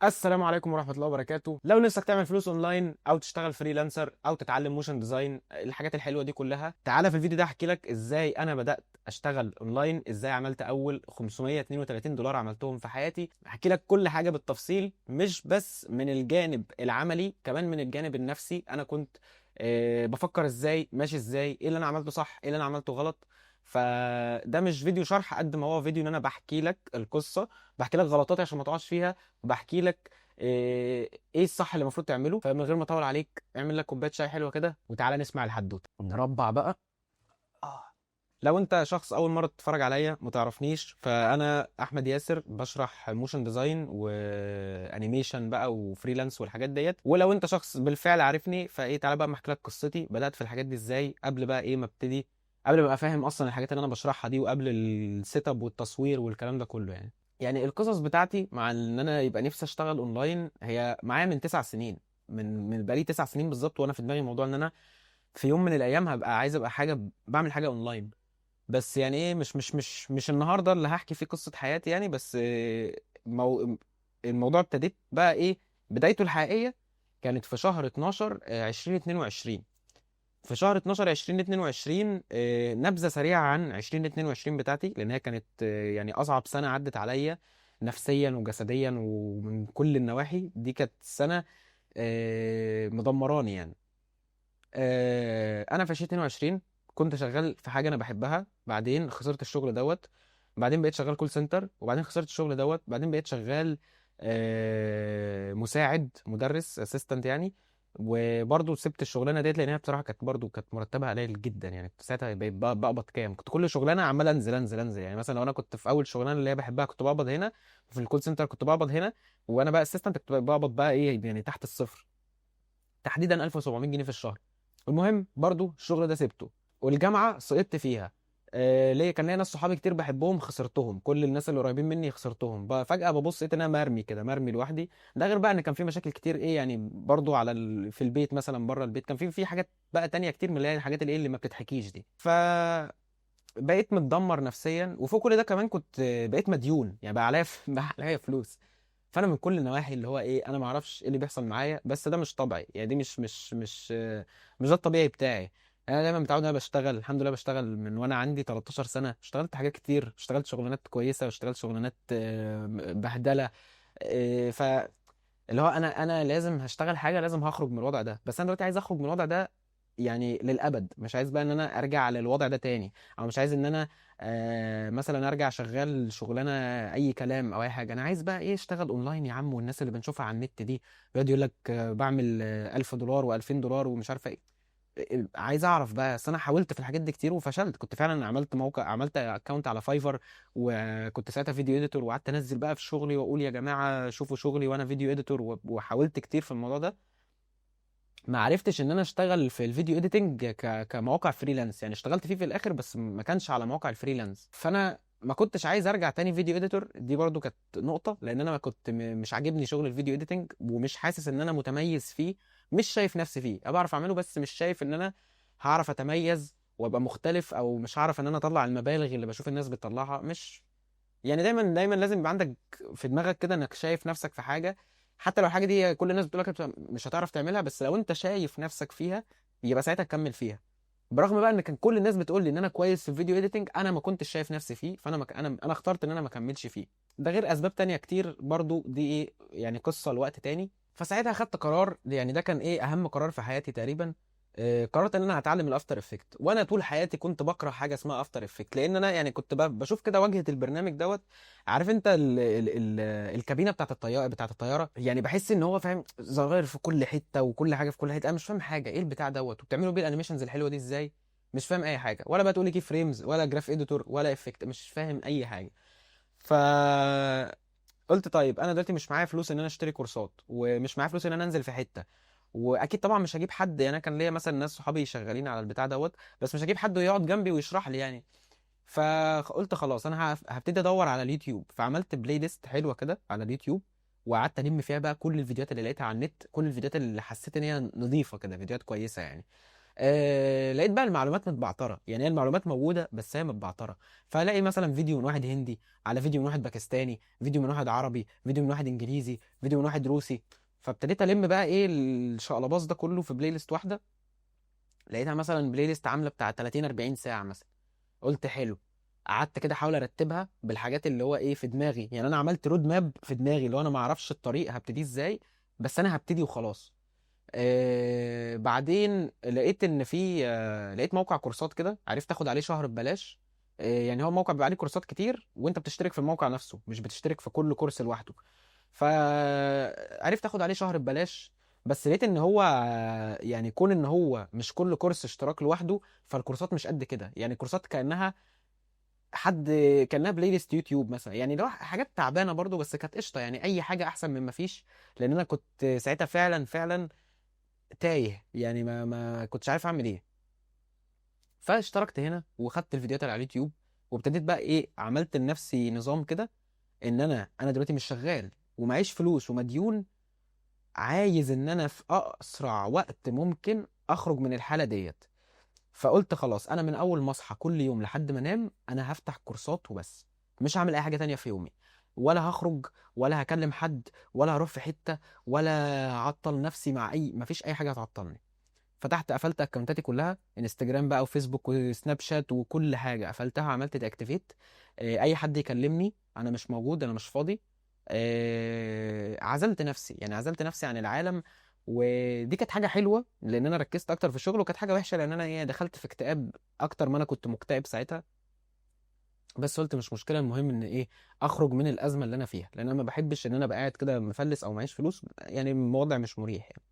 السلام عليكم ورحمة الله وبركاته. لو نفسك تعمل فلوس اونلاين او تشتغل فريلانسر او تتعلم موشن ديزاين، الحاجات الحلوة دي كلها، تعالى في الفيديو ده احكي لك ازاي انا بدأت اشتغل اونلاين، ازاي عملت اول $532 عملتهم في حياتي. احكي لك كل حاجة بالتفصيل، مش بس من الجانب العملي، كمان من الجانب النفسي. انا كنت بفكر ازاي، ماشي ازاي، ايه اللي انا عملته صح، ايه اللي انا عملته غلط. فده مش فيديو شرح قد ما هو فيديو ان انا بحكي لك القصة، بحكي لك غلطاتي عشان ما تقعش فيها، بحكي لك ايه الصح اللي المفروض تعمله. فمن غير ما اطول عليك، اعمل لك كوبايه شاي حلوه كده وتعالى نسمع الحدوته نربع بقى. آه. لو انت شخص اول مره تتفرج عليا ما تعرفنيش، فانا احمد ياسر، بشرح موشن ديزاين وانيميشن بقى وفريلانس والحاجات ديت. ولو انت شخص بالفعل عارفني، فايه تعالى بقى احكي لك قصتي، بدات في الحاجات دي ازاي قبل بقى ايه ما ابتدي، قبل ما ابقى فاهم اصلا الحاجات اللي انا بشرحها دي، وقبل السيت اب والتصوير والكلام ده كله يعني القصص بتاعتي مع ان انا يبقى نفسي اشتغل اونلاين هي معايا من 9 سنين. من بقالي 9 سنين بالظبط وانا في دماغي موضوع ان انا في يوم من الايام هبقى عايز ابقى حاجه، بعمل حاجه اونلاين. بس يعني ايه، مش النهارده اللي هحكي فيه قصه حياتي يعني. بس الموضوع ابتديت بقى ايه، بدايته الحقيقيه كانت في شهر 12 2022. في شهر 12 2022، نبذة سريعة عن 2022 بتاعتي، لأن هي كانت يعني أصعب سنة عدت عليا نفسيا وجسديا ومن كل النواحي. دي كانت سنة مدمراني يعني. أنا في 2022 كنت شغال في حاجة أنا بحبها، بعدين خسرت الشغل دوت. بعدين بقيت شغال كول سنتر، وبعدين خسرت الشغل دوت. بعدين بقيت شغال مساعد مدرس اسيستنت يعني. وبرضه سبت الشغلانه ديت لان هي بصراحه كانت مرتبها قليل جدا يعني. كنت ساعتها بقيت بقبض كام، كنت كل شغلانه عمال انزل انزل انزل يعني. مثلا لو انا كنت في اول شغلانه اللي هي بحبها كنت بقبض هنا، في الكول سنتر كنت بقبض هنا، وانا بقى اسيستنت كنت بقبض بقى ايه يعني تحت الصفر، تحديدا 1700 جنيه في الشهر. المهم برضو الشغل ده سبته، والجامعه سقطت فيها. ليه؟ كان ليا ناس صحابي كتير بحبهم خسرتهم، كل الناس اللي قريبين مني خسرتهم بقى فجاه. ببص لقيت ان انا مرمي كده، مرمي لوحدي. ده غير بقى ان كان في مشاكل كتير ايه يعني، برضو على في البيت مثلا، بره البيت كان في حاجات بقى تانية كتير من اللي هي الحاجات اللي ايه اللي ما بتتحكيش دي. بقيت متدمر نفسيا، وفوق كل ده كمان كنت بقيت مديون يعني، بقى عليا بقى عليا فلوس. فانا من كل النواحي اللي هو ايه، انا ما اعرفش ايه اللي بيحصل معايا، بس ده مش طبيعي يعني. دي مش ده الطبيعي بتاعي. انا دايما متعود ان انا بشتغل، الحمد لله بشتغل من وانا عندي 13 سنه. اشتغلت حاجات كتير، اشتغلت شغلانات كويسه واشتغلت شغلانات بهدله. ف اللي هو انا لازم هشتغل حاجه، لازم هخرج من الوضع ده. بس انا دلوقتي عايز اخرج من الوضع ده يعني للابد. مش عايز بقى ان انا ارجع للوضع ده تاني، او مش عايز ان انا مثلا ارجع شغال شغلانه اي كلام او اي حاجه. انا عايز بقى ايه، اشتغل اونلاين يا عم. والناس اللي بنشوفها على النت دي بيقعد يقول لك بعمل $1000 و2000 ومش عارفه ايه. عايز اعرف بقى. اصل انا حاولت في الحاجات دي كتير وفشلت. كنت فعلا عملت موقع، عملت اكونت على فايفر، وكنت ساعتها فيديو اديتور، وقعدت انزل بقى في شغلي واقول يا جماعه شوفوا شغلي وانا فيديو اديتور، وحاولت كتير في الموضوع ده. ما عرفتش ان انا اشتغل في الفيديو اديتنج كمواقع فريلانس يعني. اشتغلت فيه في الاخر بس ما كانش على مواقع الفريلانس. فانا ما كنتش عايز ارجع تاني فيديو اديتور. دي برضو كانت نقطة، لان انا ما كنت مش عاجبني شغل الفيديو اديتنج، ومش حاسس ان انا متميز فيه. مش شايف نفسي فيه. انا بعرف اعمله بس مش شايف ان انا هعرف اتميز وابقى مختلف، او مش هعرف ان انا اطلع المبالغ اللي بشوف الناس بتطلعها. مش يعني دايما دايما لازم يبقى عندك في دماغك كده انك شايف نفسك في حاجه، حتى لو الحاجه دي كل الناس بتقول لك مش هتعرف تعملها، بس لو انت شايف نفسك فيها يبقى ساعتها تكمل فيها. برغم بقى ان كان كل الناس بتقول لي ان انا كويس في الفيديو اديتنج، انا ما كنتش شايف نفسي فيه. فانا انا اخترت ان انا ما اكملش فيه. ده غير اسباب تانية كتير برضو، دي ايه يعني قصه لوقت تاني. فساعتها خدت قرار يعني، ده كان ايه اهم قرار في حياتي تقريبا. قررت ان انا هتعلم الافتر افكت. وانا طول حياتي كنت بكره حاجه اسمها افتر افكت، لان انا يعني كنت بشوف كده واجهه البرنامج دوت. عارف انت الكابينه بتاعت الطياره يعني، بحس ان هو فاهم زراير في كل حته وكل حاجه في كل حته. انا مش فاهم حاجه ايه البتاع دوت، وبتعملوا بيه الانيميشنز الحلوه دي ازاي. مش فاهم اي حاجه، ولا بقى تقول لي كي فريمز ولا جراف اديتور ولا افكت، مش فاهم اي حاجه. ف قلت طيب انا دلوقتي مش معايا فلوس ان انا اشتري كورسات، ومش معايا فلوس ان انا انزل في حته، واكيد طبعا مش هجيب حد يعني. انا كان ليا مثلا ناس صحابي شغالين على البتاع دوت، بس مش هجيب حد يقعد جنبي ويشرح لي يعني. فقلت خلاص انا هبتدي ادور على اليوتيوب. فعملت بلاي ليست حلوه كده على اليوتيوب، وقعدت الم فيها بقى كل الفيديوهات اللي لقيتها على النت، كل الفيديوهات اللي حسيت ان هي نظيفه كده، فيديوهات كويسه يعني. لقيت بقى المعلومات متبعتره، يعني هي المعلومات موجوده بس هي متبعتره. فلاقي مثلا فيديو من واحد هندي، على فيديو من واحد باكستاني، فيديو من واحد عربي، فيديو من واحد انجليزي، فيديو من واحد روسي. فابتديت الم بقى ايه الشقلباز ده كله في بلاي ليست واحده. لقيتها مثلا بلاي ليست عامله بتاع 30 40 ساعه مثلا. قلت حلو. قعدت كده احاول ارتبها بالحاجات اللي هو ايه في دماغي، يعني انا عملت رود ماب في دماغي اللي هو انا ما اعرفش الطريق هبتدي ازاي، بس انا هبتدي وخلاص. بعدين لقيت ان في لقيت موقع كورسات كده، عرفت اخد عليه شهر ببلاش. يعني هو موقع بيبقى عليه كورسات كتير وانت بتشترك في الموقع نفسه، مش بتشترك في كل كورس لوحده. فعرفت اخد عليه شهر ببلاش. بس لقيت ان هو يعني كون ان هو مش كل كورس اشتراك لوحده، فالكورسات مش قد كده. يعني الكورسات كانها حد كانها بلاي ليست يوتيوب مثلا، يعني لو حاجات تعبانه برضو بس كانت قشطه، يعني اي حاجه احسن من ما فيش. لان انا كنت ساعتها فعلا فعلا تايه، يعني ما كنتش عارف اعمل ايه. فاشتركت هنا وخدت الفيديوهات اللي على اليوتيوب، وابتديت بقى ايه عملت لنفسي نظام كده، ان انا دلوقتي مش شغال ومعيش فلوس ومديون، عايز ان انا في اسرع وقت ممكن اخرج من الحالة ديت. فقلت خلاص انا من اول ما اصحى كل يوم لحد ما انام انا هفتح كورسات وبس، مش هعمل اي حاجة تانية في يومي، ولا هخرج ولا هكلم حد ولا هروح في حتة ولا هعطل نفسي مع اي، مفيش اي حاجة هتعطلني. فتحت قفلت اكونتاتي كلها، انستجرام بقى وفيسبوك وسناب شات وكل حاجه قفلتها، عملت دياكتيفيت. اي حد يكلمني انا مش موجود، انا مش فاضي. عزلت نفسي، يعني عزلت نفسي عن العالم. ودي كانت حاجه حلوه لان انا ركزت اكتر في الشغل، وكانت حاجه وحشه لان انا ايه دخلت في اكتئاب اكتر ما انا كنت مكتئب ساعتها. بس قلت مش مشكله، المهم ان ايه اخرج من الازمه اللي انا فيها، لان انا ما بحبش ان انا ابقى قاعد كده مفلس او معيش فلوس، يعني الوضع مش مريح يعني.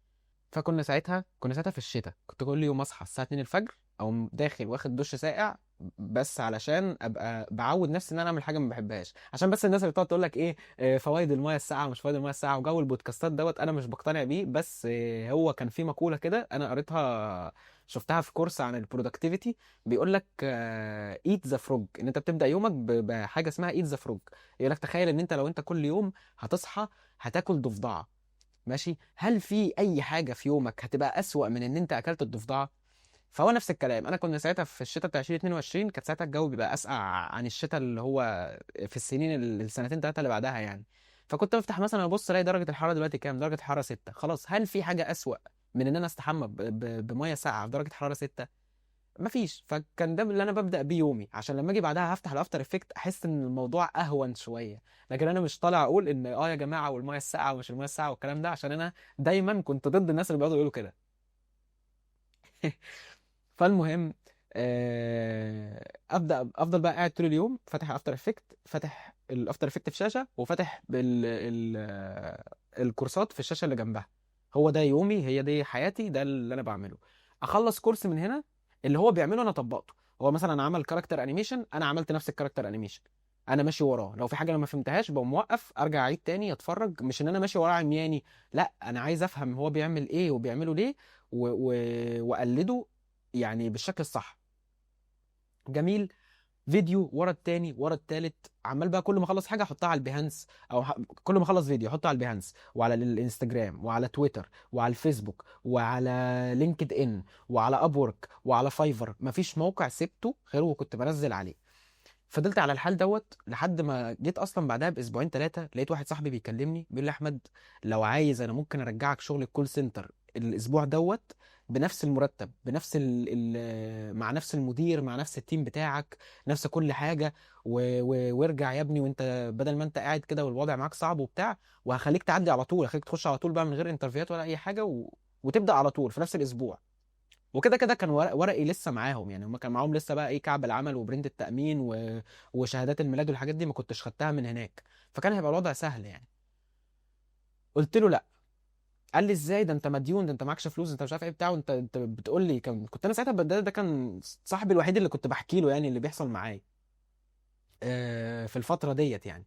كنا ساعتها في الشتاء، كنت كل يوم اصحى الساعه 2 الفجر او داخل واخد دش ساقع، بس علشان ابقى بعود نفسي ان انا اعمل حاجه ما بحبهاش، عشان بس الناس اللي بتقعد تقول لك ايه فوائد المايه الساقعه ومش فوائد المايه الساقعه وجو البودكاستات دوت، انا مش بقتنع بيه. بس هو كان في مقوله كده انا قريتها، شفتها في كورس عن البرودكتيفيتي، بيقول لك ايت ذا فروج، ان انت بتبدا يومك بحاجه اسمها ايت ذا فروج. يقول لك تخيل ان انت لو انت كل يوم هتصحى هتاكل ضفدعه، ماشي، هل في اي حاجه في يومك هتبقى اسوأ من ان انت اكلت الضفدعه؟ فهو نفس الكلام، انا كنا ساعتها في الشتاء بتاع 2022، كانت ساعتها الجو بيبقى اسقع عن الشتاء اللي هو في السنين السنتين ثلاثه اللي بعدها يعني. فكنت بفتح مثلا ابص الاقي درجه الحراره دلوقتي كام، درجه الحراره 6. خلاص هل في حاجه اسوأ من ان انا استحمى بميه ساقعه في درجه حراره 6؟ مفيش. فكان ده اللي انا ببدا بيه يومي، عشان لما اجي بعدها هفتح الافتر افكت احس ان الموضوع اهون شويه. لكن انا مش طالع اقول ان يا جماعه والميه الساقعه ومش الميه الساقعه والكلام ده، عشان انا دايما كنت ضد الناس اللي بيقعدوا يقولوا كده. فالمهم افضل بقى قاعد طول اليوم فاتح افتر افكت، فاتح الافتر افكت في شاشه، وفاتح الكورسات في الشاشه اللي جنبها. هو ده يومي، هي دي حياتي، ده اللي انا بعمله. اخلص كورس من هنا اللي هو بيعمله انا طبقته. هو مثلا عمل كاركتر انيميشن، انا عملت نفس الكاركتر انيميشن، انا ماشي وراه. لو في حاجه انا ما فهمتهاش بقوم موقف ارجع اعيد تاني اتفرج، مش ان انا ماشي وراه عمياني، لا انا عايز افهم هو بيعمل ايه وبيعمله ليه واقلده يعني بالشكل الصح. جميل. فيديو ورا التاني ورا التالت، عمال بقى كل ما اخلص حاجه احطها على البيهانس، كل ما اخلص فيديو احطه على البيهانس وعلى الانستجرام وعلى تويتر وعلى الفيسبوك وعلى لينكد ان وعلى ابورك وعلى فايفر، مفيش موقع سبته غير وكنت بنزل عليه. فضلت على الحال دوت لحد ما جيت اصلا بعدها باسبوعين ثلاثه لقيت واحد صاحبي بيكلمني بيقول لي احمد لو عايز انا ممكن ارجعك شغل الكول سنتر الاسبوع دوت بنفس المرتب، بنفس مع نفس المدير مع نفس التيم بتاعك، نفس كل حاجه، وارجع يا ابني، وانت بدل ما انت قاعد كده والوضع معاك صعب وبتاع، وهخليك تعدي على طول، هخليك تخش على طول بقى من غير انترفيوهات ولا اي حاجه وتبدا على طول في نفس الاسبوع. وكده كده كان ورقي لسه معاهم، يعني هم كان معاهم لسه بقى ايه كعب العمل وبرنت التأمين وشهادات الميلاد والحاجات دي ما كنتش خدتها من هناك، فكان هيبقى الوضع سهل يعني. قلت له لا. قال لي ازاي ده انت مديون، ده انت معكش فلوس، ده انت مش عارف ايه بتاع، وانت بتقول لي كنت انا ساعتها ده كان صاحبي الوحيد اللي كنت بحكي له يعني اللي بيحصل معايا في الفترة ديت يعني.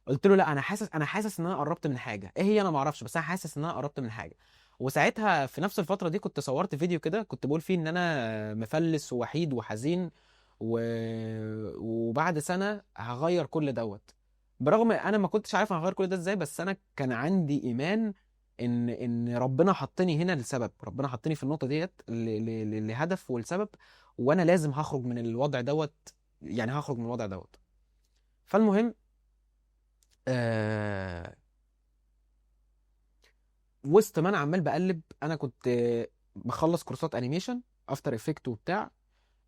قلت له لا انا حاسس ان انا قربت من حاجه، ايه هي انا ما اعرفش، بس انا حاسس ان انا قربت من حاجه. وساعتها في نفس الفتره دي كنت صورت فيديو كده كنت بقول فيه ان انا مفلس ووحيد وحزين و... وبعد سنه هغير كل دوت. برغم انا ما كنتش عارف انا هغير كل ده ازاي، بس انا كان عندي ايمان ان ربنا حطني هنا لسبب، ربنا حطني في النقطه ديت لهدف ولسبب، وانا لازم هخرج من الوضع دوت، يعني هخرج من الوضع دوت. فالمهم آه وسط ما انا عمال بقلب، انا كنت بخلص كورسات انيميشن افتر افكت وبتاع،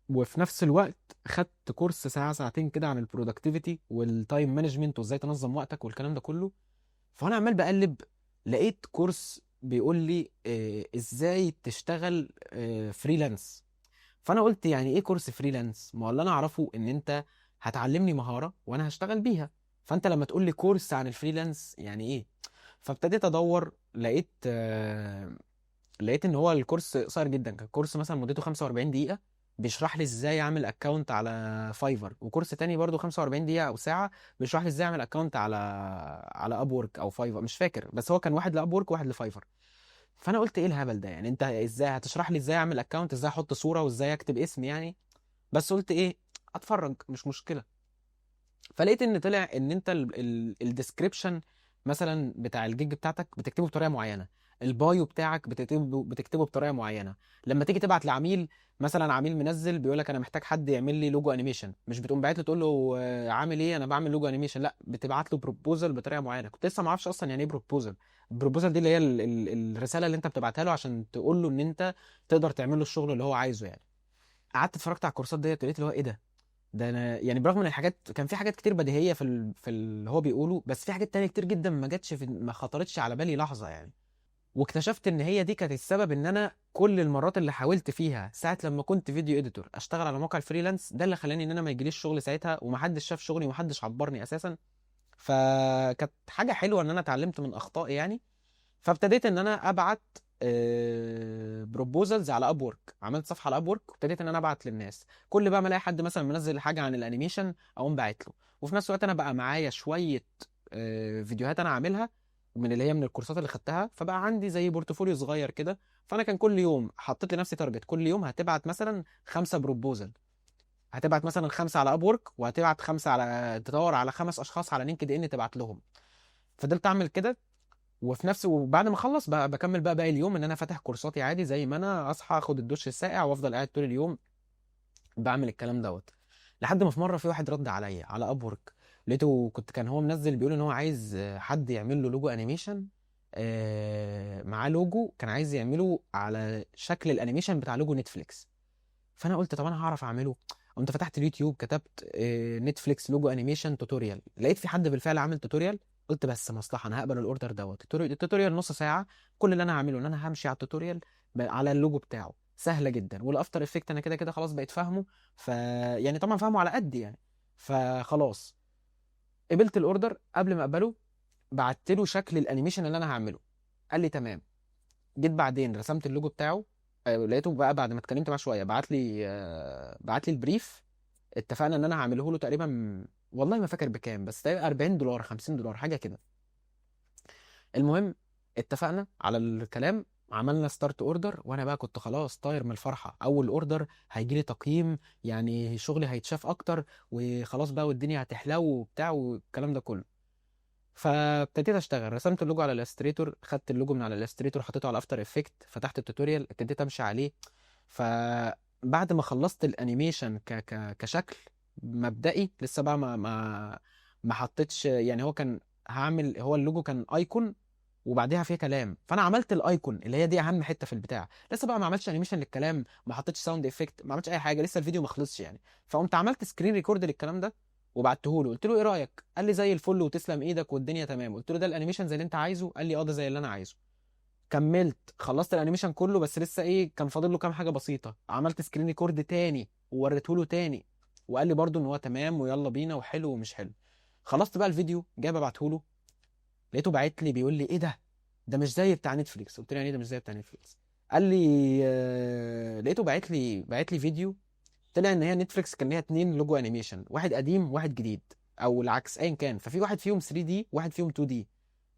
وفي نفس الوقت خدت كورس ساعة ساعتين كده عن البرودكتيفيتي والتايم مانجمنت وازاي تنظم وقتك والكلام ده كله. فانا عمال بقلب، لقيت كورس بيقول لي ازاي تشتغل فريلانس. فانا قلت يعني ايه كورس فريلانس؟ ما هو اللي انا اعرفه ان انت هتعلمني مهارة وانا هشتغل بيها، فانت لما تقول لي كورس عن الفريلانس يعني ايه؟ فابتديت ادور، لقيت ان هو الكورس قصير جدا، كان كورس مثلا مدته 45 دقيقة بيشرح لي ازاي اعمل اكونت على فايفر، وكورس تاني برضو 45 دقيقة او ساعة بيشرح لي ازاي اعمل اكونت على اب وورك او فايفر، مش فاكر، بس هو كان واحد لاب وورك وواحد لفايفر. فانا قلت ايه الهبل ده؟ يعني انت ازاي هتشرح لي ازاي اعمل اكونت، ازاي احط صورة وازاي اكتب اسمي يعني؟ بس قلت ايه، اتفرج مش مشكلة. فلقيت ان طلع ان انت الديسكريبشن مثلا بتاع الجيج بتاعتك بتكتبه بطريقه معينه، البايو بتاعك بتكتبه بطريقه معينه. لما تيجي تبعت لعميل، مثلا عميل منزل بيقول لك انا محتاج حد يعمل لي لوجو انيميشن، مش بتقوم باعت له تقول له عامل ايه انا بعمل لوجو انيميشن، لا بتبعت له بروبوزل بطريقه معينه. كنت لسه ما اعرفش اصلا يعني ايه بروبوزل. البروبوزل دي اللي هي الرساله اللي انت بتبعتها له عشان تقول له ان انت تقدر تعمل له الشغل اللي هو عايزه يعني. قعدت اتفرجت على الكورسات ديت، لقيت اللي هو ايه ده انا يعني برغم ان الحاجات كان في حاجات كتير بديهيه في اللي هو بيقوله، بس في حاجات تانية كتير جدا ما خطرتش على بالي لحظه يعني. واكتشفت ان هي دي كانت السبب ان انا كل المرات اللي حاولت فيها ساعه لما كنت فيديو اديتور اشتغل على موقع الفريلانس، ده اللي خلاني ان انا ما يجيليش شغل ساعتها، ومحدش شاف شغلي ومحدش عبرني اساسا. فكانت حاجه حلوه ان انا اتعلمت من اخطائي يعني. فابتديت ان انا ابعت بروبوزلز على اب وورك، عملت صفحه على اب وورك وابتديت ان انا ابعت للناس. كل بقى ما الاقي حد مثلا منزل حاجه عن الانيميشن اقوم باعت له، وفي نفس الوقت انا بقى معايا شويه فيديوهات انا عاملها من اللي هي من الكورسات اللي خدتها، فبقى عندي زي بورتفوليو صغير كده. فانا كان كل يوم حطيت لنفسي تارجت، كل يوم هتبعت مثلا 5 بروبوزل، هتبعت مثلا 5 على اب وورك، وهتبعت 5 على تدور على 5 اشخاص على لينكد ان تبعت لهم. فضلت اعمل كده، وبعد ما اخلص بقى بكمل بقى باقي اليوم ان انا فاتح كورساتي عادي زي ما انا اصحى اخد الدش الساقع وافضل قاعد طول اليوم بعمل الكلام دوت. لحد ما في مره في واحد رد عليا على اب وورك، لقيته كان هو منزل بيقول ان هو عايز حد يعمل له لوجو انيميشن، معاه لوجو كان عايز يعمله على شكل الانيميشن بتاع لوجو نتفليكس. فانا قلت طب انا هعرف اعمله. قمت فتحت اليوتيوب كتبت نتفليكس لوجو انيميشن توتوريال، لقيت في حد بالفعل عامل توتوريال. قلت بس مصلحه انا هقبل الاوردر دوت. التوتوريال نص ساعه، كل اللي انا هعمله ان انا همشي على التوتوريال على اللوجو بتاعه، سهله جدا، والافتر افكت انا كده كده خلاص بقيت فاهمه. ف يعني طبعا فاهمه على قد يعني. فخلاص قبلت الاوردر. قبل ما اقبله بعت له شكل الانيميشن اللي انا هعمله، قال لي تمام. جيت بعدين رسمت اللوجو بتاعه، لقيته بقى بعد ما اتكلمت معاه شويه بعت لي البريف. اتفقنا ان انا هعمله له تقريبا، والله ما فاكر بكام، بس تقريبا $40 $50 حاجه كده. المهم اتفقنا على الكلام، عملنا ستارت اوردر، وانا بقى كنت خلاص طاير من الفرحه، اول اوردر هيجي لي تقييم، يعني شغلي هيتشاف اكتر وخلاص بقى والدنيا هتحلو وبتاع والكلام ده كله. فابتديت اشتغل، رسمت اللوجو على الاستريتور، خدت اللوجو من على الاستريتور حطيته على افتر افكت، فتحت التوتوريال ابتديت امشي عليه. فبعد ما خلصت الانيميشن كشكل مبدئي، لسه بقى ما حطيتش يعني. هو كان هعمل، هو اللوجو كان ايكون وبعديها فيها كلام، فانا عملت الايكون اللي هي دي اهم حته في البتاع. لسه بقى ما عملتش انيميشن للكلام، ما حطيتش ساوند افكت، ما عملتش اي حاجه، لسه الفيديو ما خلصش يعني. فقمت عملت سكرين ريكورد للكلام ده وبعته له، قلت له ايه رايك؟ قال لي زي الفل وتسلم ايدك والدنيا تمام. قلت له ده الانيميشن زي اللي انت عايزه؟ قال لي اه ده زي اللي انا عايزه. كملت خلصت الانيميشن كله، بس لسه ايه، كان فاضل له كام حاجه بسيطه. عملت سكرين ريكورد تاني ووريته له تاني، وقال لي برضو ان هو تمام ويلا بينا وحلو ومش حلو. خلصت بقى الفيديو، جاي ببعته له، لقيته باعت لي بيقول لي ايه ده مش زي بتاع نتفليكس. قلت له يعني ايه ده مش زي بتاع نتفليكس؟ قال لي لقيته باعت لي فيديو، طلع ان هي نتفليكس كان ليها 2 لوجو انيميشن، واحد قديم وواحد جديد، او العكس ايا كان. ففي واحد فيهم 3 دي واحد فيهم 2 دي.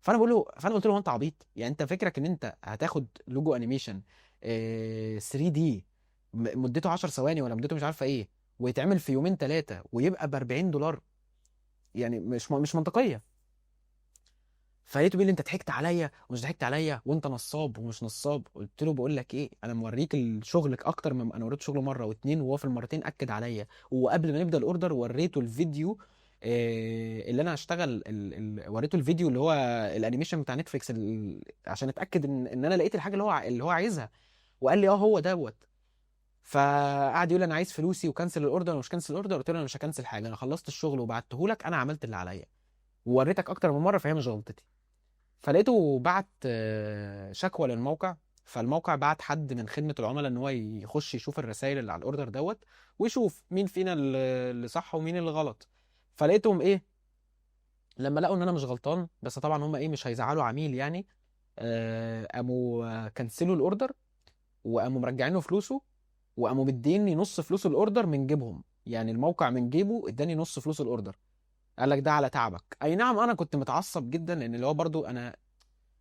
فانا قلت له هو انت عبيط؟ يعني انت فكرك ان انت هتاخد لوجو انيميشن 3 دي مدته 10 ثواني ولا مدته مش عارفه ايه، ويتعمل في يومين ثلاثه ويبقى ب $40؟ يعني مش منطقيه. فلقيته بيقول لي انت ضحكت عليا ومش ضحكت عليا وانت نصاب ومش نصاب. قلت له بقول لك ايه، انا موريك شغلك اكتر من انا وريته شغله مره واتنين، وهو في المرتين اكد عليا. وقبل ما نبدا الاوردر وريته الفيديو اللي انا هشتغل وريته الفيديو اللي هو الانيميشن بتاع نتفليكس عشان اتاكد ان انا لقيت الحاجه اللي هو عايزها. وقال لي اه هو دوت. فقعد يقول انا عايز فلوسي وكنسل الاوردر ومش كنسل الاوردر. قلت له انا مش هكنسل حاجه، انا خلصت الشغل وبعته لك، انا عملت اللي عليا ووريتك اكتر من مره، فهي مش غلطتي. فلقيته بعت شكوى للموقع. فالموقع بعت حد من خدمة العملاء ان هو يخش يشوف الرسائل اللي على الاوردر دوت، ويشوف مين فينا اللي صح ومين اللي غلط. فلقيتهم ايه، لما لقوا ان انا مش غلطان، بس طبعا هم ايه مش هيزعلوا عميل يعني، قاموا كنسلوا الاوردر، وقاموا مرجعين له فلوسه، وقاموا مديني نص فلوس الاوردر من جيبهم. يعني الموقع من جيبه اداني نص فلوس الاوردر. قال لك ده على تعبك. اي نعم انا كنت متعصب جدا، لان اللي هو برضو انا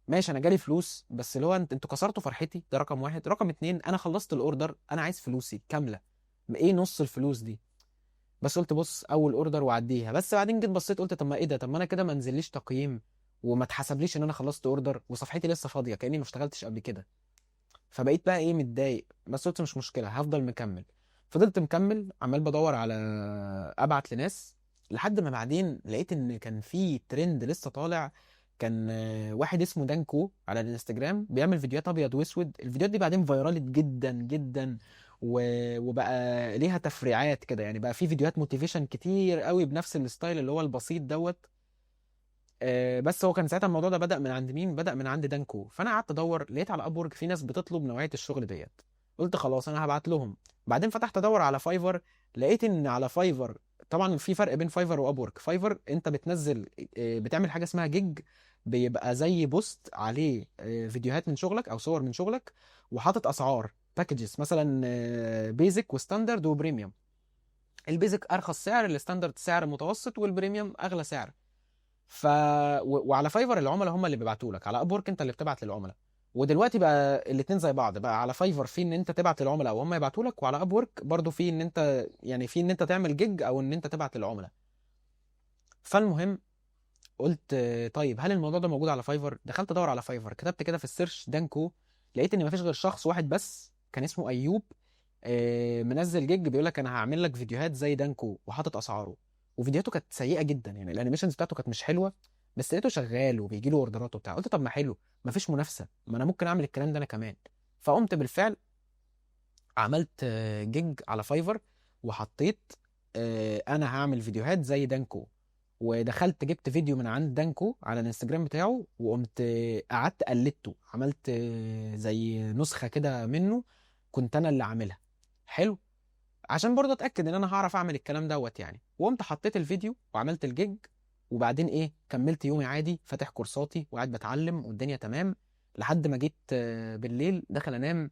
ماشي، انا جالي فلوس، بس اللي هو انتوا كسرتوا فرحتي، ده رقم واحد. رقم اتنين، انا خلصت الاوردر، انا عايز فلوسي كامله، ايه نص الفلوس دي؟ بس قلت بص اول اوردر وعديها. بس بعدين جيت بصيت قلت طب ما ايه ده، طب ما انا كده ما نزليش تقييم وما اتحسبليش ان انا خلصت اوردر وصفحتي لسه فاضيه كاني ما اشتغلتش قبل كده. فبقيت بقى ايه متضايق، بس قلت مش مشكله هفضل مكمل. فضلت مكمل عمال بدور على ابعت لناس، لحد ما بعدين لقيت ان كان في ترند لسه طالع. كان واحد اسمه دانكو على الانستجرام بيعمل فيديوهات ابيض واسود. الفيديوهات دي بعدين فيرالت جدا جدا، وبقى ليها تفريعات كده، يعني بقى في فيديوهات موتيفيشن كتير قوي بنفس الستايل اللي هو البسيط دوت. بس هو كان ساعتها الموضوع ده بدأ من عند مين؟ بدأ من عند دانكو. فانا قعدت ادور، لقيت على ابورك في ناس بتطلب نوعية الشغل ديت. قلت خلاص انا هبعت لهم. بعدين فتحت ادور على فايفر، لقيت ان على فايفر طبعا في فرق بين فايفر وابورك. فايفر انت بتنزل بتعمل حاجة اسمها جيج، بيبقى زي بوست عليه فيديوهات من شغلك او صور من شغلك، وحاطط اسعار باكجز مثلا بيزك وستاندرد وبريميوم. البيزك ارخص سعر، الستاندرد سعر متوسط، والبريميوم اغلى سعر. ف وعلى فايفر العملاء هم اللي بيبعتوا لك، على اب وورك انت اللي بتبعت للعملاء. ودلوقتي بقى الاثنين زي بعض، بقى على فايفر في ان انت تبعت للعملاء او هم يبعتوا لك، وعلى اب وورك برضه في ان انت يعني في ان انت تعمل جيج او ان انت تبعت للعملاء. فالمهم قلت طيب هل الموضوع ده موجود على فايفر؟ دخلت ادور على فايفر، كتبت كده في السيرش دانكو، لقيت ان مفيش غير شخص واحد بس كان اسمه ايوب، منزل جيج بيقول لك انا هعمل لك فيديوهات زي دانكو، وحاطط اسعاره. وفيديوهاته كانت سيئه جدا، يعني الانيميشنز بتاعته كانت مش حلوه، بس لقيته شغال وبيجي له اوردرات وبتاع. قلت طب ما حلو، مفيش منافسه، ما انا ممكن اعمل الكلام ده انا كمان. فقمت بالفعل عملت جيج على فايفر، وحطيت انا هعمل فيديوهات زي دانكو. ودخلت جبت فيديو من عند دانكو على الانستجرام بتاعه، وقمت قعدت قلدته، عملت زي نسخة كده منه، كنت انا اللي عاملها. حلو، عشان برضه اتاكد ان انا هعرف اعمل الكلام دوت يعني. وقمت حطيت الفيديو وعملت الجيج. وبعدين ايه كملت يومي عادي، فاتح كورساتي وقاعد بتعلم والدنيا تمام. لحد ما جيت بالليل داخل انام،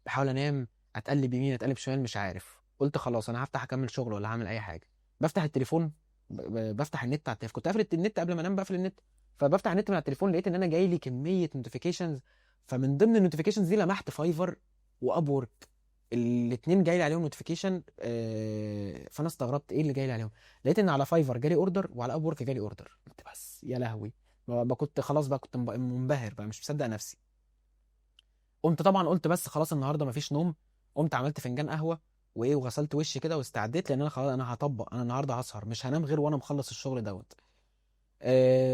بحاول انام، اتقلب يمين اتقلب شمال مش عارف. قلت خلاص انا هفتح اكمل شغل ولا هعمل اي حاجه. بفتح التليفون، بفتح النت على التليفون، كنت قافل النت قبل ما انام، بقفل النت. فبفتح النت من على التليفون، لقيت ان انا جاي لي كميه نوتيفيكيشنز. فمن ضمن النوتيفيكيشنز دي لمحت فايفر واب وورك، الاثنين جاي لي عليهم نوتيفيكيشن. فانا استغربت ايه اللي جاي لي عليهم. لقيت ان على فايفر جالي اوردر وعلى اب وورك جالي اوردر. قلت بس يا لهوي، ما كنت خلاص بقى، كنت منبهر بقى مش مصدق نفسي. قمت طبعا قلت بس خلاص النهارده مفيش نوم. قمت عملت فنجان قهوه وايه، وغسلت وشي كده واستعديت، لان انا خلاص انا هطبق، انا النهارده هسهر مش هنام غير وانا مخلص الشغل دوت.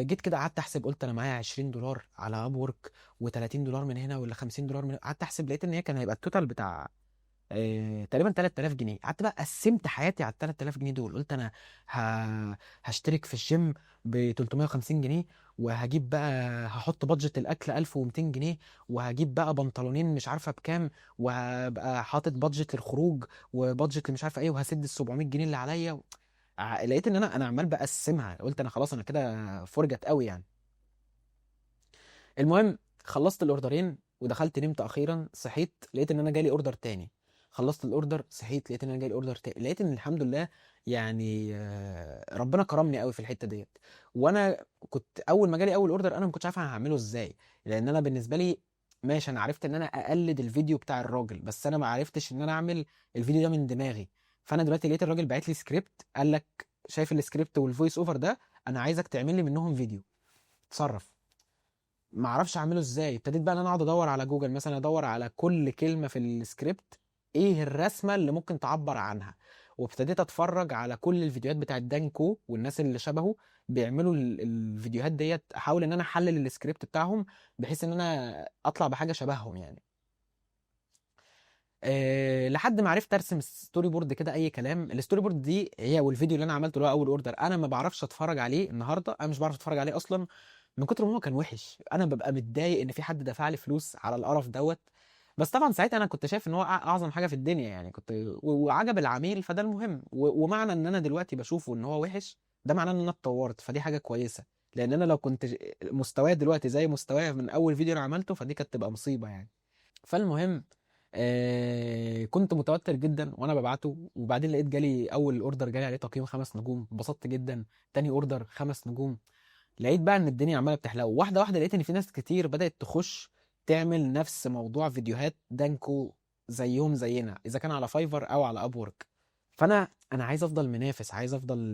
جيت كده قعدت احسب، قلت انا معايا 20 دولار على اب وورك و30 دولار من هنا ولا 50 دولار من هنا. قعدت احسب لقيت ان هي كان هيبقى التوتال بتاع تقريبا 3000 جنيه. قعدت بقى قسمت حياتي على ال 3000 جنيه دول. قلت انا هشترك في الجيم ب 350 جنيه، وهجيب بقى هحط بادجت الاكل 1200 جنيه، وهجيب بقى بنطلونين مش عارفه بكام، وهبقى حاطط بادجت للخروج وبادجت اللي مش عارفه ايه، وهسد ال 700 جنيه اللي عليا. لقيت ان انا عمال بقسمها. قلت انا خلاص انا كده فرجت قوي يعني. المهم خلصت الاوردرين ودخلت نمت. اخيرا صحيت لقيت ان انا جالي اوردر تاني. خلصت الاوردر صحيت لقيت ان انا جالي اوردر تاني. لقيت ان الحمد لله يعني ربنا كرمني قوي في الحته ديت. وانا كنت اول ما جالي اول اوردر انا ما كنتش عارف انا هعمله ازاي، لان انا بالنسبه لي ماشي، انا عرفت ان انا اقلد الفيديو بتاع الراجل، بس انا ما عرفتش ان انا اعمل الفيديو ده من دماغي. فانا دلوقتي لقيت الراجل باعت لي سكريبت، قال لك شايف السكريبت والفويس اوفر ده، انا عايزك تعمل لي منهم فيديو. اتصرف. ما اعرفش اعمله ازاي. ابتديت بقى ان انا اقعد ادور على جوجل مثلا، ادور على كل كلمه في السكريبت ايه الرسمه اللي ممكن تعبر عنها. وابتديت اتفرج على كل الفيديوهات بتاعت دانكو والناس اللي شبهه بيعملوا الفيديوهات ديت، احاول ان انا احلل السكريبت بتاعهم بحيث ان انا اطلع بحاجه شبههم يعني. لحد ما عرفت ارسم ستوري بورد كده اي كلام. الستوري بورد دي هي والفيديو اللي انا عملته اللي هو اول اوردر، انا ما بعرفش اتفرج عليه النهارده، انا مش بعرف اتفرج عليه اصلا من كتر ما هو كان وحش. انا ببقى متضايق ان في حد دفع لي فلوس على القرف دوت. بس طبعا ساعتها انا كنت شايف ان هو اعظم حاجه في الدنيا يعني، كنت وعجب العميل فده المهم. ومعنى ان انا دلوقتي بشوفه ان هو وحش ده معناه ان انا اتطورت، فدي حاجه كويسه. لان انا لو كنت مستواي دلوقتي زي مستواي من اول فيديو انا عملته فدي كانت تبقى مصيبه يعني. فالمهم كنت متوتر جدا وانا ببعته، وبعدين لقيت جالي اول اوردر جالي عليه تقييم 5 نجوم، انبسطت جدا. تاني اوردر 5 نجوم. لقيت بقى ان الدنيا عماله بتحلو واحده واحده. لقيت ان في ناس كتير بدات تخش تعمل نفس موضوع فيديوهات دانكو زيهم زينا، اذا كان على فايفر او على اب وورك. فانا عايز افضل منافس، عايز افضل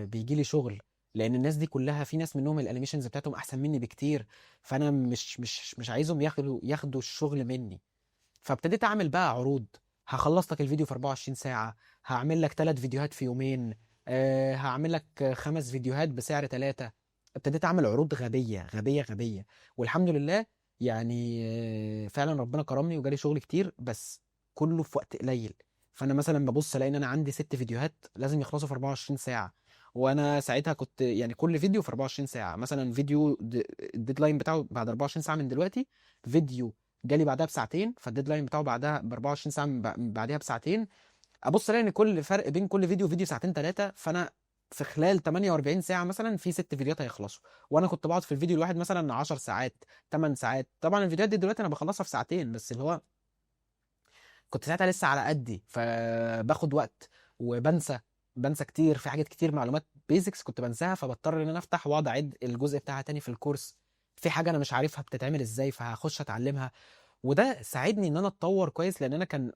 بيجي لي شغل. لان الناس دي كلها في ناس منهم الانيميشنز بتاعتهم احسن مني بكتير، فانا مش عايزهم ياخدوا الشغل مني. فابتديت اعمل بقى عروض. هخلص لك الفيديو في 24 ساعة، هعمل لك 3 فيديوهات في يومين، هعمل لك 5 فيديوهات بسعر 3. ابتديت اعمل عروض غبية غبية غبية. والحمد لله يعني فعلا ربنا كرمني وجالي شغل كتير، بس كله في وقت قليل. فانا مثلا ببص الاقي ان انا عندي 6 فيديوهات لازم يخلصوا في 24 ساعة. وانا ساعتها كنت يعني كل فيديو في 24 ساعة. مثلا فيديو الديدلاين بتاعه بعد 24 ساعة من دلوقتي، فيديو جالي بعدها بساعتين فالديدلاين بتاعه بعدها ب 24 ساعه من بعدها بساعتين. ابص الاقي ان كل فرق بين كل فيديو ساعتين ثلاثه، فانا في خلال 48 ساعه مثلا في 6 فيديوهات هيخلصوا. وانا كنت بقعد في الفيديو الواحد مثلا 10 ساعات 8 ساعات. طبعا الفيديوهات دي دلوقتي انا بخلصها في ساعتين بس، اللي هو كنت ساعتها لسه على قدي فباخد وقت وبنسى كتير في حاجات كتير، معلومات بيزكس كنت بنساها، فبضطر ان انا افتح واقعد اعيد الجزء بتاعها تاني في الكورس. في حاجه انا مش عارفها بتتعمل ازاي فهخش اتعلمها. وده ساعدني ان انا اتطور كويس، لان انا كان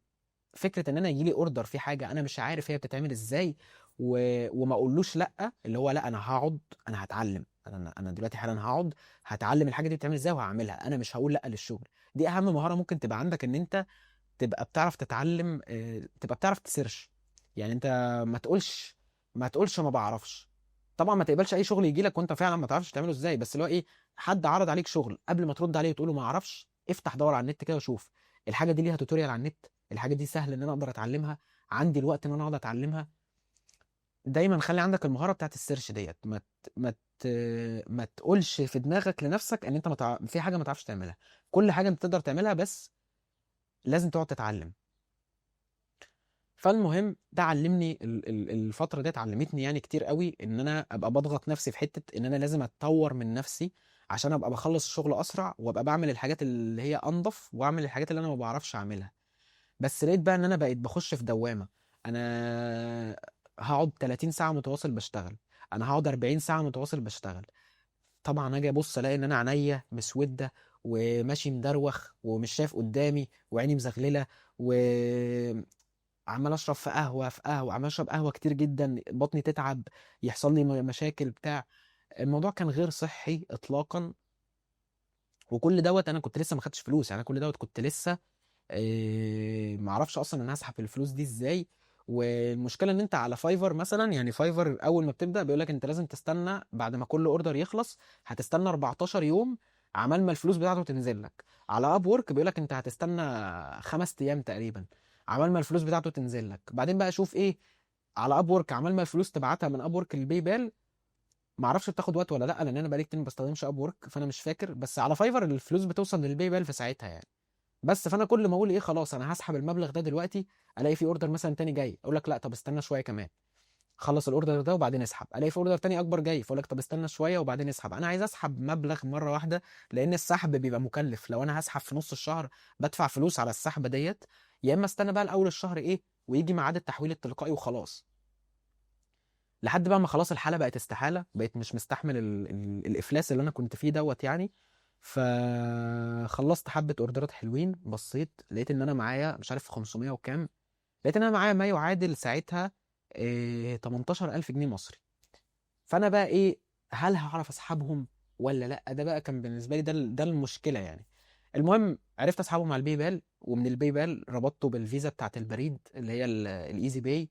فكره ان انا يجي لي اوردر في حاجه انا مش عارف هي بتتعمل ازاي و... وما اقولوش لا، اللي هو لا انا هقعد انا هتعلم، انا دلوقتي حالا هقعد هتعلم الحاجه دي بتتعمل ازاي وهعملها. انا مش هقول لا للشغل. دي اهم مهاره ممكن تبقى عندك، ان انت تبقى بتعرف تتعلم، تبقى بتعرف تسيرش. يعني انت ما تقولش ما بعرفش. طبعا ما تقبلش اي شغل يجي لك وانت فعلا ما تعرفش تعمله ازاي، بس اللي هو ايه، حد عرض عليك شغل قبل ما ترد عليه وتقول له ما اعرفش، افتح دور على النت كده وشوف الحاجه دي ليها توتوريال على النت، الحاجه دي سهل ان انا اقدر اتعلمها، عندي الوقت ان انا اقعد اتعلمها. دايما خلي عندك المهاره بتاعت السيرش ديت. ما تقولش في دماغك لنفسك ان انت في حاجه ما تعرفش تعملها. كل حاجه انت تقدر تعملها، بس لازم تقعد تتعلم. فالمهم ده علمني الفتره ديت علمتني يعني كتير قوي ان انا ابقى بضغط نفسي في حته ان انا لازم اتطور من نفسي عشان ابقى بخلص الشغل اسرع وابقى بعمل الحاجات اللي هي انضف واعمل الحاجات اللي انا ما بعرفش اعملها. بس لقيت بقى ان انا بقيت بخش في دوامه. انا هقعد 30 ساعه متواصل بشتغل، انا هقعد 40 ساعه متواصل بشتغل. طبعا اجي ابص الاقي ان انا عينيا مسوده وماشي مدروخ ومش شايف قدامي وعيني مزغلله، عمال اشرب في قهوه في قهوه، عمال اشرب قهوه كتير جدا، بطني تتعب، يحصل لي مشاكل بتاع. الموضوع كان غير صحي اطلاقا. وكل دوت انا كنت لسه ما خدتش فلوس يعني. أنا كل دوت كنت لسه ما اعرفش اصلا انا هسحب الفلوس دي ازاي. والمشكله ان انت على فايفر مثلا، يعني فايفر اول ما بتبدا بيقول لك انت لازم تستنى بعد ما كل اوردر يخلص، هتستنى 14 يوم عمال ما الفلوس بتاعته تنزل لك. على اب وورك بيقول لك انت هتستنى 5 ايام تقريبا عمال ما الفلوس بتاعته تنزل لك. بعدين بقى شوف ايه، على اب وورك عمال ما الفلوس تبعتها من اب وورك للباي بال. ما اعرفش بتاخد وقت ولا لا، لان انا بقالي كتير ما بستخدمش اب وورك فانا مش فاكر. بس على فايفر الفلوس بتوصل للباي بال في ساعتها يعني. بس فانا كل ما اقول ايه خلاص انا هسحب المبلغ ده دلوقتي، الاقي في اوردر مثلا تاني جاي اقول لك لا طب استنى شويه كمان، خلص الاوردر ده وبعدين اسحب. الاقي في اوردر تاني اكبر جاي فاقول لك طب استنى شويه وبعدين اسحب. انا عايز اسحب مبلغ مره واحده، لان السحب بيبقى مكلف. لو انا هسحب في نص الشهر بدفع فلوس على السحبه ديت، يا اما استنى بقى لاول الشهر ايه ويجي ميعاد التحويل التلقائي وخلاص. لحد بقى ما خلاص الحاله بقت استحاله، بقيت مش مستحمل الافلاس اللي انا كنت فيه دوت يعني. فخلصت حبه اوردرات حلوين، بصيت لقيت ان انا معايا مش عارف 500 وكام. لقيت ان انا معايا ما يعادل ساعتها 18000 جنيه مصري. فانا بقى ايه، هل هعرف اسحبهم ولا لا؟ ده بقى كان بالنسبه لي ده المشكله يعني. المهم عرفت اسحبهم على الباي بال، ومن الباي بال ربطته بالفيزا بتاعت البريد اللي هي الايزي باي،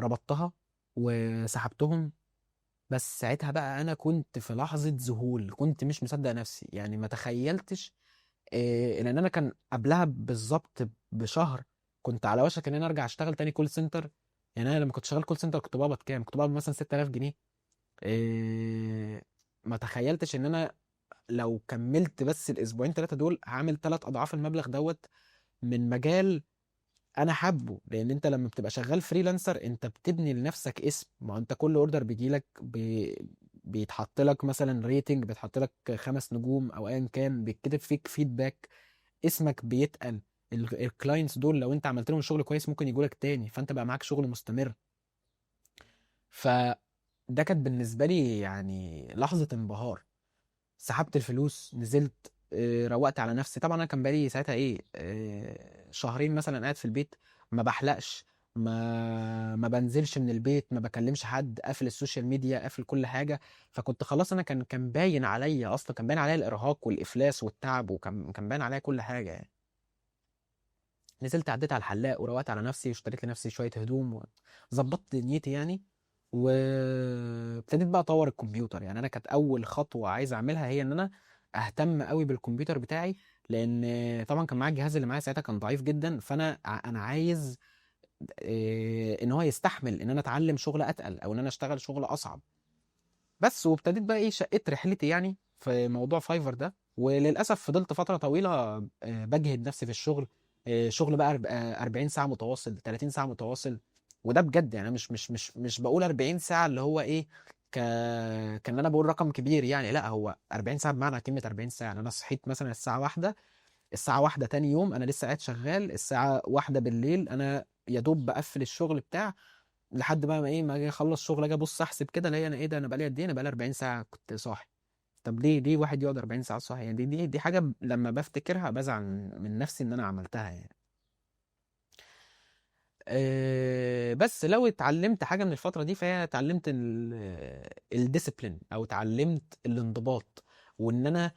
ربطتها وسحبتهم. بس ساعتها بقى انا كنت في لحظه ذهول، كنت مش مصدق نفسي يعني، ما تخيلتش. لان انا كان قبلها بالظبط بشهر كنت على وشك ان انا ارجع اشتغل تاني كول سنتر. يعني انا لما كنت شغال كول سنتر كنت بقبض كام؟ كنت بقبض مثلا 6000 جنيه. إيه، ما تخيلتش ان انا لو كملت بس الاسبوعين ثلاثه دول هعمل ثلاث اضعاف المبلغ دوت، من مجال انا حابه. لان انت لما بتبقى شغال فريلانسر انت بتبني لنفسك اسم، ما هو انت كل اوردر بيجي لك بيتحط لك مثلا ريتنج، بيتحط لك 5 نجوم او ايا كان، بيتكتب فيك فيدباك، اسمك بيتقل. الكلاينتس دول لو انت عملت لهم شغل كويس ممكن يجوا لك تاني، فانت بقى معاك شغل مستمر. فده كانت بالنسبه لي يعني لحظه انبهار. سحبت الفلوس، نزلت، روقت على نفسي. طبعا انا كان بقالي ساعتها ايه، شهرين مثلا قاعد في البيت، ما بحلقش، ما بنزلش من البيت، ما بكلمش حد، قافل السوشيال ميديا، قافل كل حاجه. فكنت خلاص انا كان باين عليا اصلا، كان باين عليا الارهاق والافلاس والتعب، وكان باين عليا كل حاجه يعني. نزلت عديت على الحلاق وروقت على نفسي واشتريت لنفسي شويه هدوم وظبطت دنيتي يعني. وابتديت بقى اطور الكمبيوتر. يعني انا كانت اول خطوه عايز اعملها هي ان انا اهتم قوي بالكمبيوتر بتاعي، لان طبعا كان معايا الجهاز اللي معايا ساعتها كان ضعيف جدا، فانا انا عايز ان هو يستحمل ان انا اتعلم شغل اتقل او ان انا اشتغل شغل اصعب. بس وابتديت بقى ايه، شقت رحلتي يعني في موضوع فايفر ده. وللاسف فضلت فتره طويله بجهد نفسي في الشغل، شغل بقى 40 ساعه متواصل، 30 ساعه متواصل. وده بجد يعني، أنا مش بقول 40 ساعه اللي هو ايه، ك كان انا بقول رقم كبير يعني، لا هو 40 ساعه بمعنى كلمه 40 ساعه. يعني انا صحيت مثلا الساعه 1، الساعه 1 تاني يوم انا لسه قاعد شغال، الساعه 1 بالليل انا يا دوب بقفل الشغل بتاع، لحد بقى ما ايه، ما اجي اخلص شغل اجي ابص احسب كده الاقي انا ايه ده، انا بقالي قد ايه، انا بقالي 40 ساعه كنت صاحي. طب ليه واحد يقعد 40 ساعه صاحي يعني؟ دي حاجه لما بفتكرها بزعل من نفسي ان انا عملتها يعني. بس لو اتعلمت حاجه من الفتره دي فهي اتعلمت الديسيبلين، او اتعلمت الانضباط، وان انا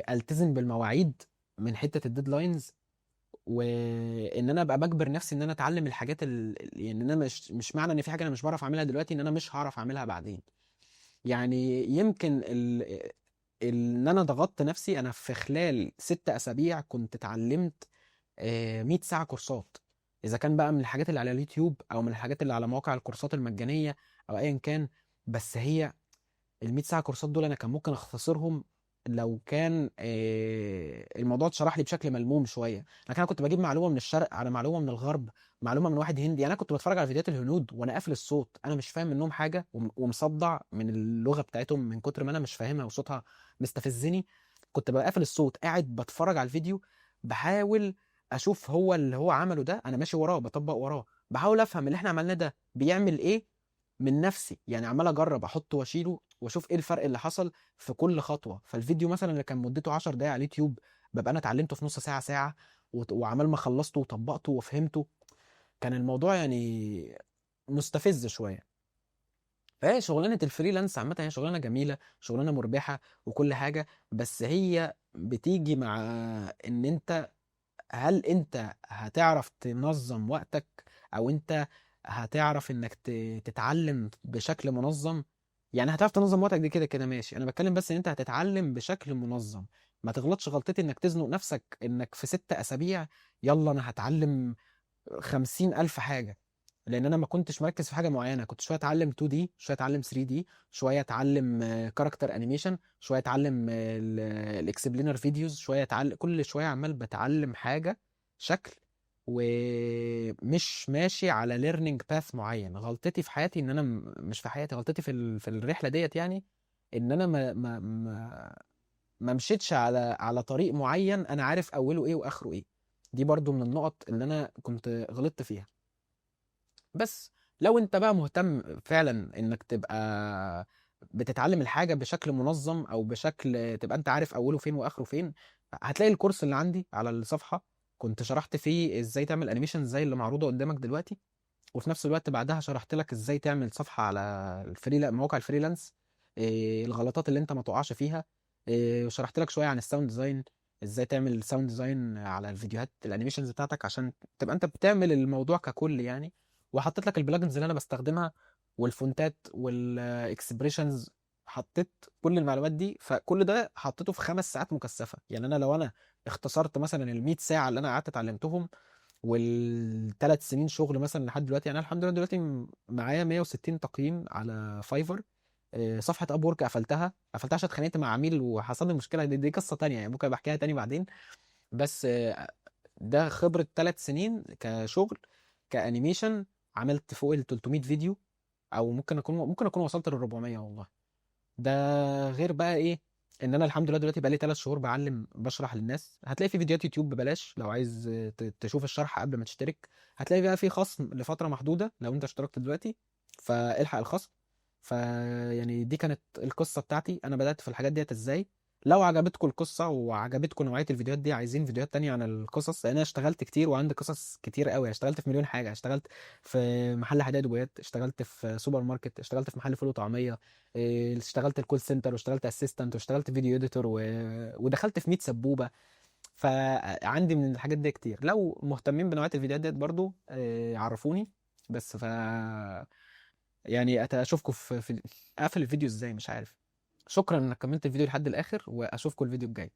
التزم بالمواعيد من حته الديدلاينز. وان انا ابقى بجبر نفسي ان انا اتعلم الحاجات يعني انا مش معنى ان في حاجه انا مش بعرف اعملها دلوقتي ان انا مش هعرف اعملها بعدين. يعني يمكن ان انا ضغطت نفسي، انا في خلال 6 اسابيع كنت اتعلمت 100 ساعه كورسات، اذا كان بقى من الحاجات اللي على اليوتيوب او من الحاجات اللي على مواقع الكورسات المجانيه او ايا كان. بس هي ال 100 ساعه كورسات دول انا كان ممكن اختصرهم لو كان الموضوع اتشرح لي بشكل ملموم شويه. لكن انا كنت بجيب معلومه من الشرق على معلومه من الغرب، معلومه من واحد هندي. يعني انا كنت بتفرج على فيديوهات الهنود وانا قافل الصوت، انا مش فاهم منهم حاجه ومصدع من اللغه بتاعتهم من كتر ما انا مش فاهمها وصوتها مستفزني. كنت ببقى قافل الصوت قاعد بتفرج على الفيديو، بحاول اشوف هو اللي هو عمله ده انا ماشي وراه بطبق وراه، بحاول افهم اللي احنا عملناه ده بيعمل ايه من نفسي. يعني عمال اجرب احطه واشيله واشوف ايه الفرق اللي حصل في كل خطوه. فالفيديو مثلا اللي كان مدته 10 دقايق على اليوتيوب ببقى انا اتعلمته في نص ساعه ساعه، وعمال ما خلصته وطبقته وفهمته. كان الموضوع يعني مستفز شويه. فهي شغلانه الفريلانس عامه هي شغلانه جميله، شغلانه مربحه وكل حاجه. بس هي بتيجي مع ان انت، هل انت هتعرف تنظم وقتك، او انت هتعرف انك تتعلم بشكل منظم. يعني هتعرف تنظم وقتك دي كده كده ماشي، انا بتكلم بس ان انت هتتعلم بشكل منظم. ما تغلطش غلطتي انك تزنق نفسك انك في 6 اسابيع يلا انا هتعلم 50,000 حاجة. لان انا ما كنتش مركز في حاجه معينه، كنت شويه اتعلم 2 دي، شويه اتعلم 3 دي، شويه اتعلم كاركتر انيميشن، شويه اتعلم الاكسبلينر فيديوز، شويه اتعلم كل شويه عمال بتعلم حاجه شكل، ومش ماشي على ليرنينج باث معين. غلطتي في حياتي ان انا مش في حياتي، غلطتي في الرحله ديت يعني، ان انا ما مشيتش على طريق معين انا عارف اوله ايه واخره ايه. دي برضو من النقط اللي انا كنت غلطت فيها. بس لو انت بقى مهتم فعلا انك تبقى بتتعلم الحاجة بشكل منظم او بشكل تبقى انت عارف اوله فين واخره فين، هتلاقي الكورس اللي عندي على الصفحة كنت شرحت فيه ازاي تعمل انيميشن زي اللي معروضة قدامك دلوقتي. وفي نفس الوقت بعدها شرحت لك ازاي تعمل صفحة على مواقع الفريلانس، الغلطات اللي انت ما تقعش فيها. وشرحت لك شويه عن الساوند ديزاين، ازاي تعمل ساوند ديزاين على الفيديوهات الانيميشنز بتاعتك عشان تبقى انت بتعمل الموضوع ككل يعني. وحطيت لك البلجنز اللي انا بستخدمها والفونتات والاكسبريشنز، حطيت كل المعلومات دي. فكل ده حطيته في 5 ساعات مكثفه. يعني انا لو انا اختصرت مثلا ال 100 ساعه اللي انا قعدت اتعلمتهم وال3 سنين شغل مثلا لحد دلوقتي، يعني أنا الحمد لله دلوقتي معايا 160 تقييم على فايفر. صفحة اب وورك قفلتها عشان اتخانقت مع عميل وحصل لي مشكلة. دي قصة تانية يعني، ممكن بحكيها تاني بعدين. بس ده خبرة 3 سنين كشغل كأنيميشن. عملت فوق ال 300 فيديو، او ممكن اكون وصلت لل 400 والله. ده غير بقى ايه، ان انا الحمد لله دلوقتي بقى لي 3 شهور بعلم بشرح للناس. هتلاقي في فيديوهات يوتيوب ببلاش لو عايز تشوف الشرح قبل ما تشترك. هتلاقي بقى في خصم لفترة محدودة لو انت اشتركت دلوقتي، فالحق الخصم. يعني دي كانت القصة بتاعتي، انا بدأت في الحاجات ديت ازاي. لو عجبتكم القصة وعجبتكم نوعية الفيديوهات دي، عايزين فيديوهات تانية عن القصص، لان انا اشتغلت كتير وعندي قصص كتير قوي. اشتغلت في مليون حاجة، اشتغلت في محل حداد وبيات، اشتغلت في سوبر ماركت، اشتغلت في محل فول وطعمية، اشتغلت الكول سنتر، واشتغلت اسيستنت، واشتغلت فيديو اديتور ودخلت في 100 سبوبه. فعندي من الحاجات دي كتير. لو مهتمين بنوعيه الفيديوهات ديت برضو عرفوني. بس يعني اشوفكم في اقفل الفيديو ازاي مش عارف. شكرا انك كملت الفيديو لحد الاخر، واشوفكم الفيديو الجاي.